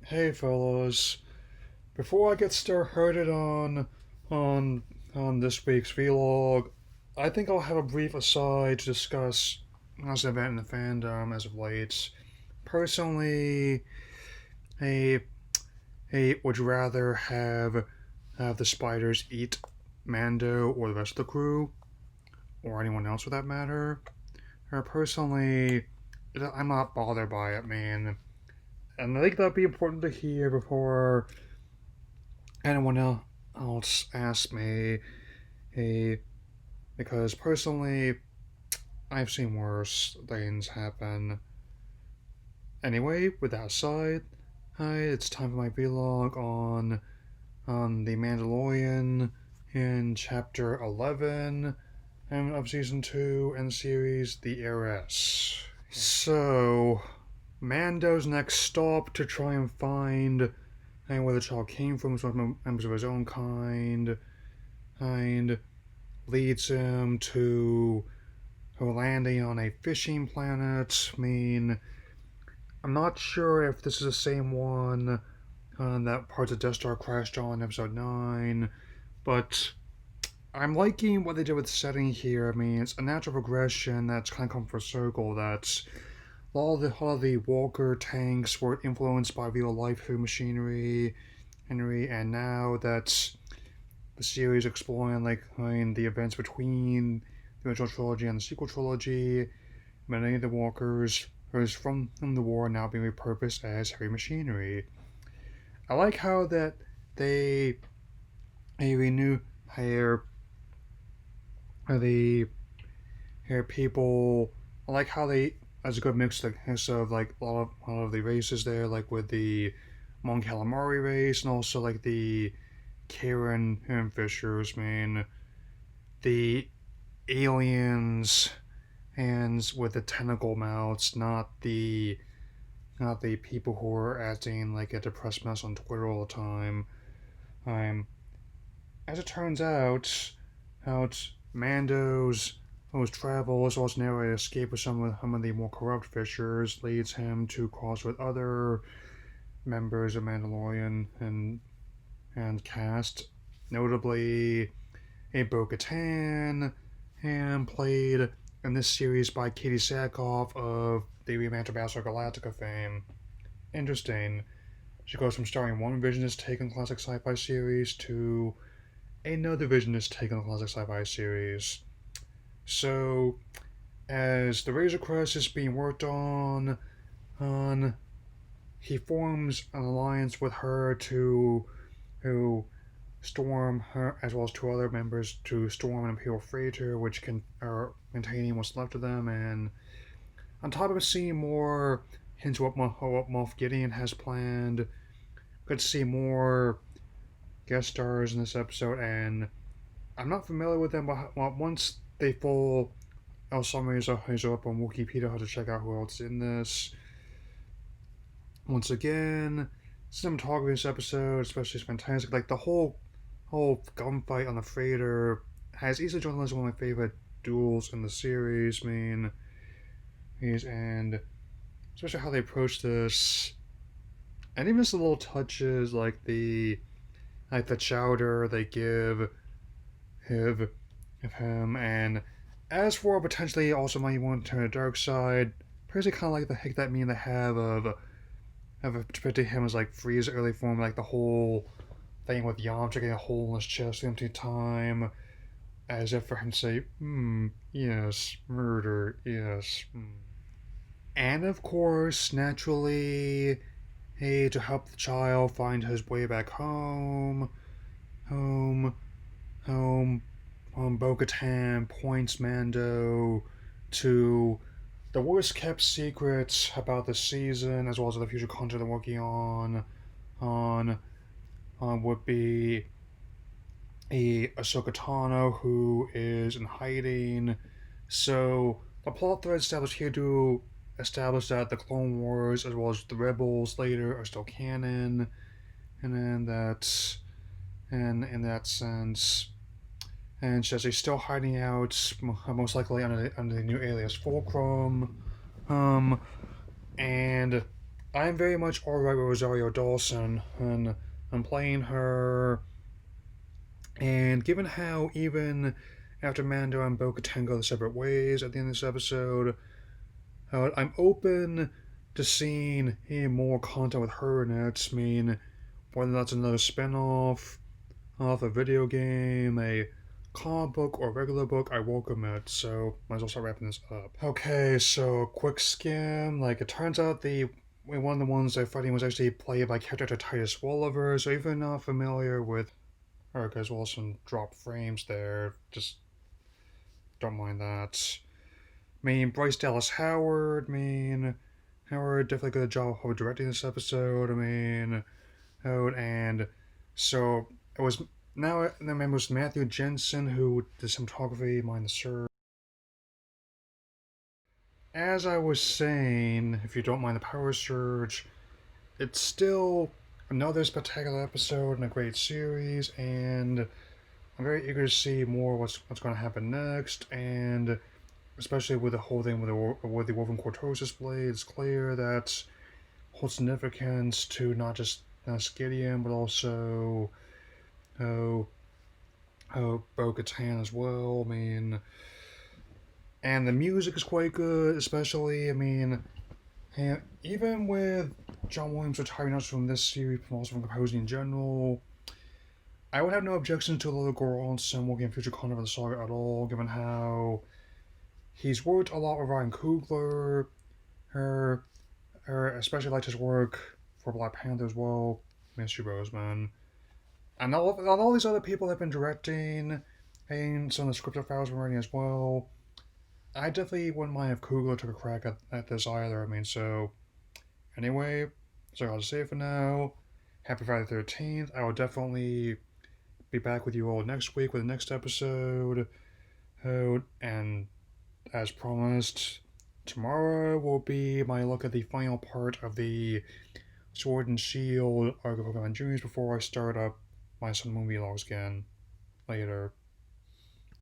Hey fellas, before I get started on on this week's vlog, I think I'll have a brief aside to discuss this event in the fandom as of late. Personally, I, I would rather have the spiders eat Mando or the rest of the crew, or anyone else for that matter. Or personally, I'm not bothered by it, man. And I think that'd be important to hear before anyone else asks me, hey, because personally, I've seen worse things happen. Anyway, with that aside, hi, it's time for my vlog on the Mandalorian in chapter 11 of season 2 and series The Heiress. So, Mando's next stop to try and find where the child came from, some members of his own kind leads him to landing on a fishing planet. I mean, I'm not sure if this is the same one that parts of Death Star crashed on in episode 9, but I'm liking what they did with the setting here. I mean, it's a natural progression that's kind of come full circle. That's a lot of the Walker tanks were influenced by real life food machinery, Henry, and now that's the series exploring the events between the original trilogy and the sequel trilogy. Many of the walkers from the war now being repurposed as heavy machinery. I like how that they renew hair the hair people. I like how they as a good mix of like a lot of the races there, like with the Mon Calamari race and also like the Karen and Fishers. I mean, the aliens hands with the tentacle mouths, not the people who are acting like a depressed mess on Twitter all the time. As it turns out Mando's travels, as well as narrated escape with some of the more corrupt fishers, leads him to cross with other members of Mandalorian and cast, notably a Bo-Katan, and played in this series by Katie Sackhoff of the revamped Battlestar Galactica fame. Interesting. She goes from starring one revisionist take on classic sci-fi series to another revisionist take on a classic sci-fi series. So, as the Razor Crest is being worked on he forms an alliance with her to storm her, as well as two other members, to storm an Imperial freighter, which can are containing what's left of them. And on top of seeing more hints of what Moff Gideon has planned, we could see more guest stars in this episode. And I'm not familiar with them, but once they full summaries are up on Wikipedia, how to check out who else is in this. Once again, cinematography in this episode, especially, is fantastic. Like the whole gunfight on the freighter has easily joined the list of one of my favorite duels in the series. I mean, and especially how they approach this, and even just the little touches like the chowder they give him, and as for potentially also might want to turn the dark side, personally kind of like the heck that meme they have of depicting him as like Freeze's early form, like the whole thing with Yamcha getting a hole in his chest the empty time, as if for him to say, yes, murder, yes. And of course, naturally, hey, to help the child find his way back home, home, Bo-Katan points Mando to the worst kept secrets about the season, as well as the future content they're working on would be a Ahsoka Tano who is in hiding. So the plot thread established here to establish that the Clone Wars, as well as the Rebels later, are still canon, and then that's and in that sense, and says he's still hiding out, most likely under the new alias Fulcrum. And I'm very much alright with Rosario Dawson, and I'm playing her. And given how even after Mando and Bo-Katan go their separate ways at the end of this episode, I'm open to seeing more content with her in it. I mean, whether that's another spin-off of a video game, a comic book, or regular book, I welcome it. So might as well start wrapping this up. Okay, so quick skim. Like it turns out the one of the ones they're fighting was actually played by character Titus Welliver. So if you're not familiar with her, as well as some drop frames there, just don't mind that. I mean, Bryce Dallas Howard. I mean, Howard definitely did a job of directing this episode. I mean, and so it was now I remember it was Matthew Jensen who did cinematography, mind the serve. As I was saying, if you don't mind the power surge, it's still another spectacular episode and a great series, and I'm very eager to see more what's going to happen next, and especially with the whole thing with the woven cortosis blade, it's clear that holds significance to not just Gideon, but also oh, Bo-Katan as well. I mean, and the music is quite good, especially. I mean, even with John Williams retiring not just from this series, but also from composing in general, I would have no objection to Lily Goranson working in future content of the saga at all, given how he's worked a lot with Ryan Coogler, her, especially liked his work for Black Panther as well, Mr. Roseman, and all these other people have been directing, and some of the script files were writing as well. I definitely wouldn't mind if Coogler took a crack at this either. I mean, so anyway, so I'll just say it for now. Happy Friday the 13th. I will definitely be back with you all next week with the next episode. And as promised, tomorrow will be my look at the final part of the Sword and Shield arc of Pokemon Juniors before I start up my Sun Moon vlogs again later.